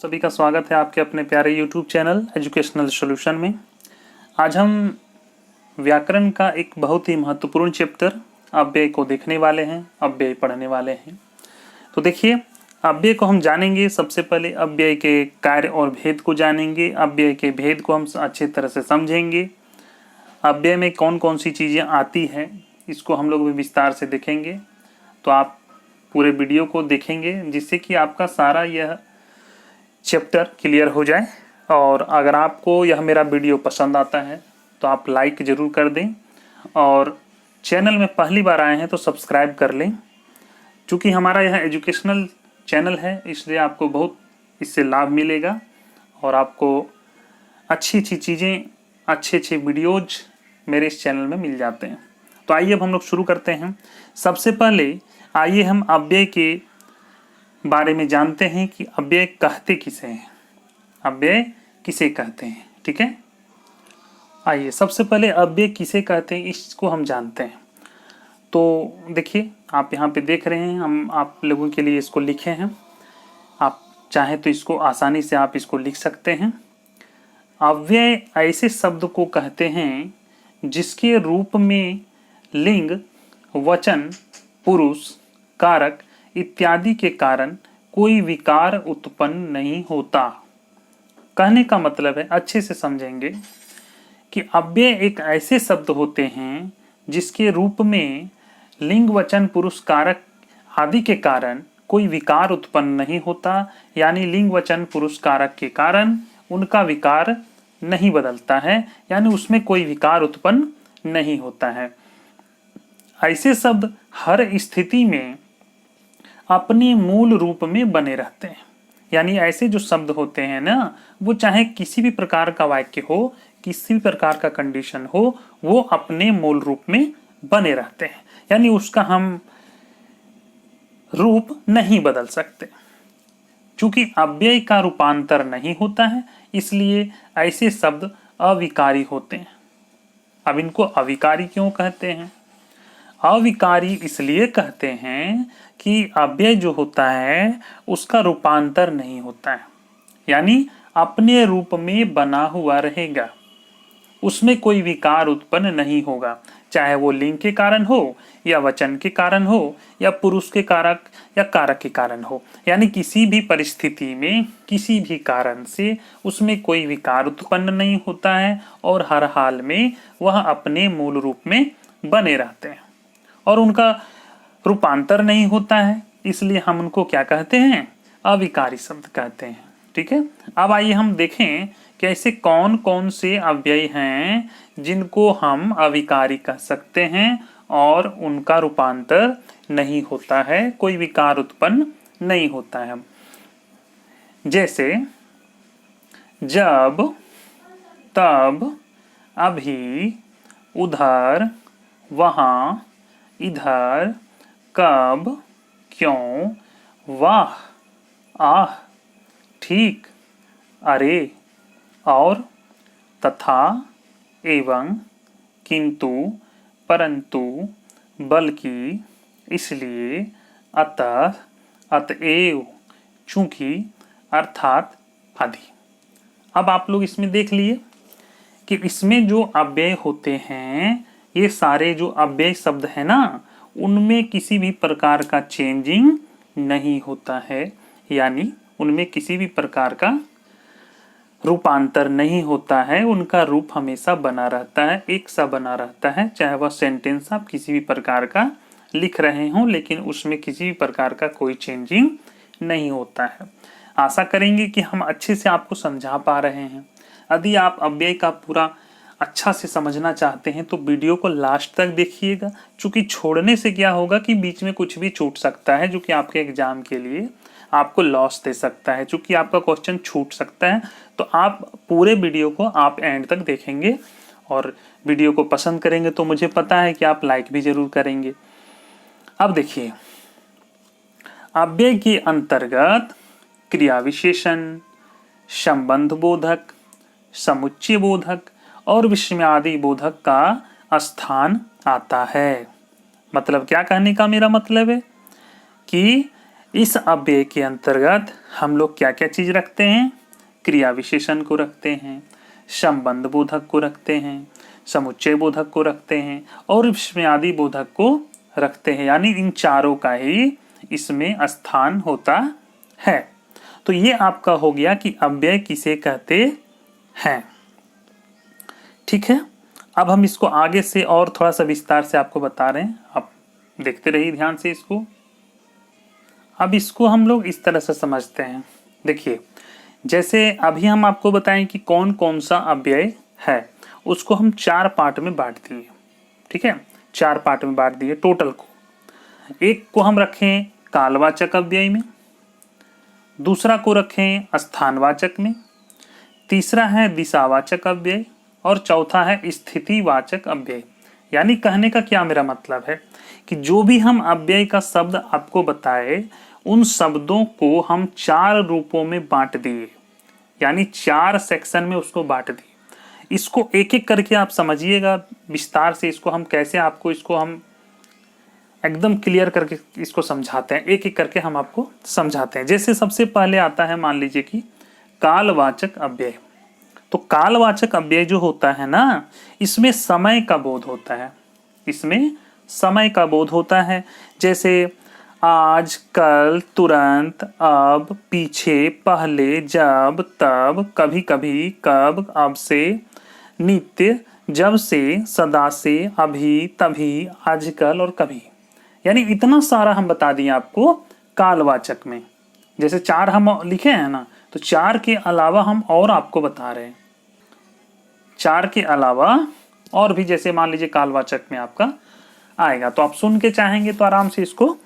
सभी का स्वागत है आपके अपने प्यारे YouTube चैनल एजुकेशनल सॉल्यूशन में। आज हम व्याकरण का एक बहुत ही महत्वपूर्ण चैप्टर अव्यय को देखने वाले हैं, अव्यय पढ़ने वाले हैं। तो देखिए, अव्यय को हम जानेंगे। सबसे पहले अव्यय के कार्य और भेद को जानेंगे। अव्यय के भेद को हम अच्छे तरह से समझेंगे। अव्यय में कौन कौन सी चीज़ें आती हैं इसको हम लोग विस्तार से देखेंगे। तो आप पूरे वीडियो को देखेंगे जिससे कि आपका सारा यह चैप्टर क्लियर हो जाए। और अगर आपको यह मेरा वीडियो पसंद आता है तो आप लाइक ज़रूर कर दें, और चैनल में पहली बार आए हैं तो सब्सक्राइब कर लें। चूँकि हमारा यह एजुकेशनल चैनल है इसलिए आपको बहुत इससे लाभ मिलेगा और आपको अच्छी अच्छी चीज़ें, अच्छे अच्छे वीडियोज मेरे इस चैनल में मिल जाते हैं। तो आइए अब हम लोग शुरू करते हैं। सबसे पहले आइए हम अव्यय के बारे में जानते हैं कि अव्यय कहते किसे हैं, अव्यय किसे कहते हैं। ठीक है, आइए सबसे पहले अव्यय किसे कहते हैं इसको हम जानते हैं। तो देखिए, आप यहाँ पे देख रहे हैं, हम आप लोगों के लिए इसको लिखे हैं। आप चाहें तो इसको आसानी से आप इसको लिख सकते हैं। अव्यय ऐसे शब्द को कहते हैं जिसके रूप में लिंग, वचन, पुरुष, कारक इत्यादि के कारण कोई विकार उत्पन्न नहीं होता। कहने का मतलब है, अच्छे से समझेंगे कि अव्यय एक ऐसे शब्द होते हैं जिसके रूप में लिंग, वचन, पुरुष, कारक आदि के कारण कोई विकार उत्पन्न नहीं होता। यानी लिंग, वचन, पुरुष, कारक के कारण उनका विकार नहीं बदलता है, यानी उसमें कोई विकार उत्पन्न नहीं होता है। ऐसे शब्द हर स्थिति में अपने मूल रूप में बने रहते हैं। यानी ऐसे जो शब्द होते हैं ना, वो चाहे किसी भी प्रकार का वाक्य हो, किसी भी प्रकार का कंडीशन हो, वो अपने मूल रूप में बने रहते हैं। यानी उसका हम रूप नहीं बदल सकते। चूंकि अव्यय का रूपांतर नहीं होता है इसलिए ऐसे शब्द अविकारी होते हैं। अब इनको अविकारी क्यों कहते हैं? अविकारी इसलिए कहते हैं कि अव्यय जो होता है उसका रूपांतर नहीं होता है, यानी अपने रूप में बना हुआ रहेगा, उसमें कोई विकार उत्पन्न नहीं होगा। चाहे वो लिंग के कारण हो, या वचन के कारण हो, या पुरुष के कारक या कारक के कारण हो, यानी किसी भी परिस्थिति में किसी भी कारण से उसमें कोई विकार उत्पन्न नहीं होता है और हर हाल में वह अपने मूल रूप में बने रहते हैं और उनका रूपांतर नहीं होता है। इसलिए हम उनको क्या कहते हैं? अविकारी शब्द कहते हैं। ठीक है, अब आइए हम देखें कि ऐसे कौन कौन से अव्यय हैं जिनको हम अविकारी कह सकते हैं और उनका रूपांतर नहीं होता है, कोई विकार उत्पन्न नहीं होता है। जैसे जब, तब, अभी, उधर, वहां, इधर, कब, क्यों, वाह, आह, ठीक, अरे, और, तथा, एवं, किंतु, परंतु, बल्कि, इसलिए, अतः, अतएव, चूंकि, अर्थात आदि। अब आप लोग इसमें देख लिए कि इसमें जो अव्यय होते हैं, ये सारे जो अव्यय शब्द है ना, उनमें किसी भी प्रकार का चेंजिंग नहीं होता है, यानी उनमें किसी भी प्रकार का रूपांतर नहीं होता है। उनका रूप हमेशा बना रहता है, एक सा बना रहता है। चाहे वह सेंटेंस आप किसी भी प्रकार का लिख रहे हों, लेकिन उसमें किसी भी प्रकार का कोई चेंजिंग नहीं होता है। आशा करेंगे कि हम अच्छे से आपको समझा पा रहे हैं। यदि आप अव्यय का पूरा अच्छा से समझना चाहते हैं तो वीडियो को लास्ट तक देखिएगा। चूंकि छोड़ने से क्या होगा कि बीच में कुछ भी छूट सकता है जो कि आपके एग्जाम के लिए आपको लॉस दे सकता है। चूंकि आपका क्वेश्चन छूट सकता है, तो आप पूरे वीडियो को आप एंड तक देखेंगे और वीडियो को पसंद करेंगे तो मुझे पता है कि आप लाइक भी जरूर करेंगे। अब देखिए, अव्यय के अंतर्गत क्रिया विशेषण, संबंध बोधक, समुच्चय बोधक और विस्मयादि बोधक का स्थान आता है। मतलब क्या कहने का मेरा मतलब है कि इस अव्यय के अंतर्गत हम लोग क्या क्या चीज रखते हैं? क्रिया विशेषण को रखते हैं, संबंध बोधक को रखते हैं, समुच्चय बोधक को रखते हैं और विस्मयादि बोधक को रखते हैं। यानी इन चारों का ही इसमें स्थान होता है। तो ये आपका हो गया कि अव्यय किसे कहते हैं। ठीक है, अब हम इसको आगे से और थोड़ा सा विस्तार से आपको बता रहे हैं, आप देखते रहिए ध्यान से इसको। अब इसको हम लोग इस तरह से समझते हैं। देखिए, जैसे अभी हम आपको बताएं कि कौन कौन सा अव्यय है, उसको हम 4 पार्ट में बांट दिए। ठीक है, 4 पार्ट में बांट दिए टोटल को। एक को हम रखें कालवाचक अव्यय में, दूसरा को रखें स्थानवाचक में, तीसरा है दिशावाचक अव्यय और चौथा है स्थितिवाचक अव्यय। यानी कहने का क्या मेरा मतलब है कि जो भी हम अव्यय का शब्द आपको बताए, उन शब्दों को हम 4 रूपों में बांट दिए, यानी 4 सेक्शन में उसको बांट दिए। इसको एक एक करके आप समझिएगा विस्तार से। इसको हम कैसे आपको इसको हम एकदम क्लियर करके इसको समझाते हैं, एक एक करके हम आपको समझाते हैं। जैसे सबसे पहले आता है, मान लीजिए कि कालवाचक अव्यय। तो कालवाचक अव्यय जो होता है ना, इसमें समय का बोध होता है, इसमें समय का बोध होता है। जैसे आज, कल, तुरंत, अब, पीछे, पहले, जब, तब, कभी कभी, कब, अब से, नित्य, जब से, सदा से, अभी, तभी, आजकल और कभी। यानी इतना सारा हम बता दिए आपको कालवाचक में। जैसे 4 हम लिखे हैं ना, तो 4 के अलावा हम और आपको बता रहे हैं। 4 के अलावा और भी जैसे मान लीजिए कालवाचक में आपका आएगा, तो आप सुन के चाहेंगे तो आराम से इसको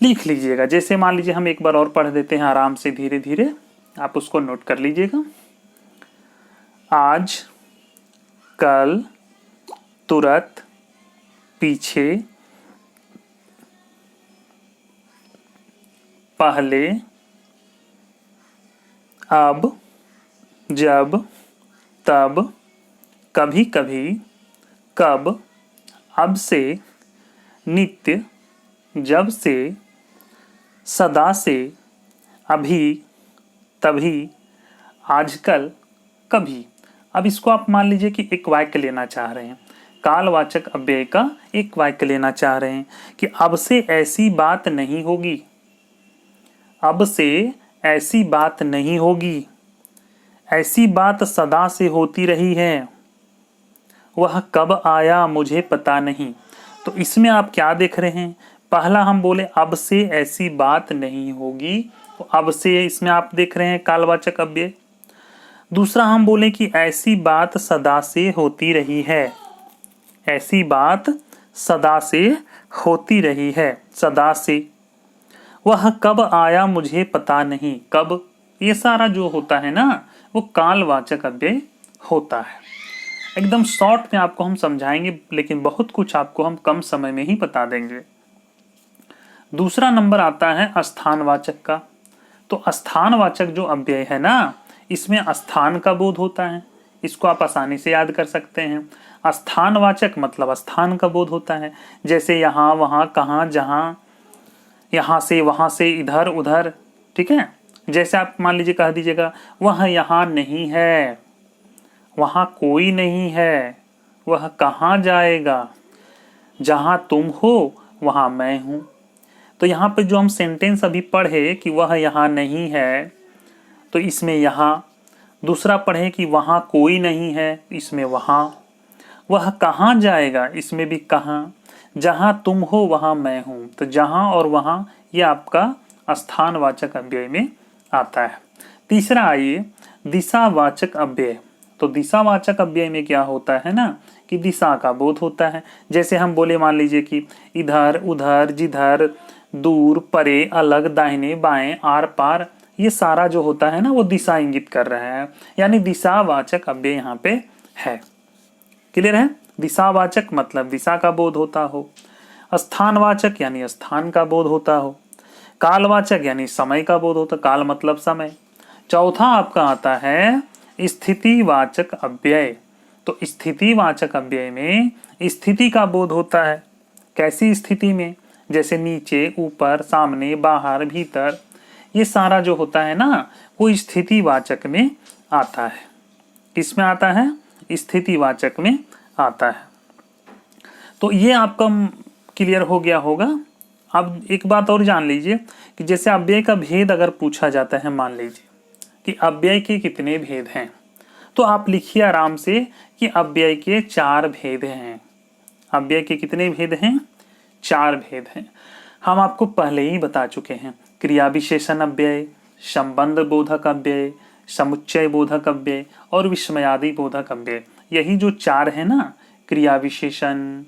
लिख लीजिएगा। जैसे मान लीजिए हम एक बार और पढ़ देते हैं आराम से, धीरे धीरे आप उसको नोट कर लीजिएगा। आज, कल, तुरंत, पीछे, पहले, अब, जब, तब, कभी कभी, कब, अब से, नित्य, जब से, सदा से, अभी, तभी, आजकल, कभी। अब इसको आप मान लीजिए कि एक वाक्य लेना चाह रहे हैं, कालवाचक अव्यय का एक वाक्य लेना चाह रहे हैं कि अब से ऐसी बात नहीं होगी, अब से ऐसी बात नहीं होगी, ऐसी बात सदा से होती रही है, वह कब आया मुझे पता नहीं। तो इसमें आप क्या देख रहे हैं? पहला हम बोले अब से ऐसी बात नहीं होगी, तो अब से इसमें आप देख रहे हैं कालवाचक अव्यय। दूसरा हम बोले कि ऐसी बात सदा से होती रही है, ऐसी बात सदा से होती रही है, सदा से। वह कब आया मुझे पता नहीं, कब, ये सारा जो होता है ना, वो कालवाचक अव्यय होता है। एकदम शॉर्ट में आपको हम समझाएंगे, लेकिन बहुत कुछ आपको हम कम समय में ही बता देंगे। दूसरा नंबर आता है स्थानवाचक का। तो स्थानवाचक जो अव्यय है ना, इसमें स्थान का बोध होता है। इसको आप आसानी से याद कर सकते हैं। स्थानवाचक मतलब स्थान का बोध होता है। जैसे यहाँ, वहाँ, कहाँ, जहाँ, यहाँ से, वहाँ से, इधर, उधर। ठीक है, जैसे आप मान लीजिए कह दीजिएगा वह यहाँ नहीं है, वहाँ कोई नहीं है, वह कहाँ जाएगा, जहाँ तुम हो वहाँ मैं हूँ। तो यहाँ पे जो हम सेंटेंस अभी पढ़े कि वह यहाँ नहीं है, तो इसमें यहाँ। दूसरा पढ़े कि वहाँ कोई नहीं है, इसमें वहाँ। वह कहाँ जाएगा, इसमें भी कहाँ। जहाँ तुम हो वहाँ मैं हूँ, तो जहाँ और वहाँ ये आपका स्थानवाचक अव्यय में आता है। तीसरा आइए दिशावाचक अव्यय। तो दिशावाचक अव्यय में क्या होता है ना कि दिशा का बोध होता है। जैसे हम बोले मान लीजिए कि इधर, उधर, जिधर, दूर, परे, अलग, दाहिने, बाएं, आर पार, ये सारा जो होता है ना वो दिशा इंगित कर रहा है। यानी दिशावाचक अव्यय यहाँ पे है। क्लियर है? दिशावाचक मतलब दिशा का बोध होता हो, स्थानवाचक यानी स्थान का बोध होता हो, कालवाचक यानी समय का बोध होता, काल मतलब समय। चौथा आपका आता है स्थितिवाचक अव्यय। तो स्थितिवाचक अव्यय में स्थिति का बोध होता है। कैसी स्थिति में? जैसे नीचे, ऊपर, सामने, बाहर, भीतर, ये सारा जो होता है ना वो स्थितिवाचक में आता है। किस में आता है? स्थितिवाचक में आता है। तो ये आपका क्लियर हो गया होगा। अब एक बात और जान लीजिए कि जैसे अव्यय का भेद अगर पूछा जाता है, मान लीजिए कि अव्यय के कितने भेद हैं, तो आप लिखिए आराम से कि अव्यय के 4 भेद हैं। अव्यय के कितने भेद हैं? 4 भेद हैं। हम आपको पहले ही बता चुके हैं, क्रिया विशेषण अव्यय, संबंध बोधक अव्यय, समुच्चय बोधक अव्यय और विस्मयादि बोधक अव्यय। यही जो 4 है ना, क्रिया विशेषण,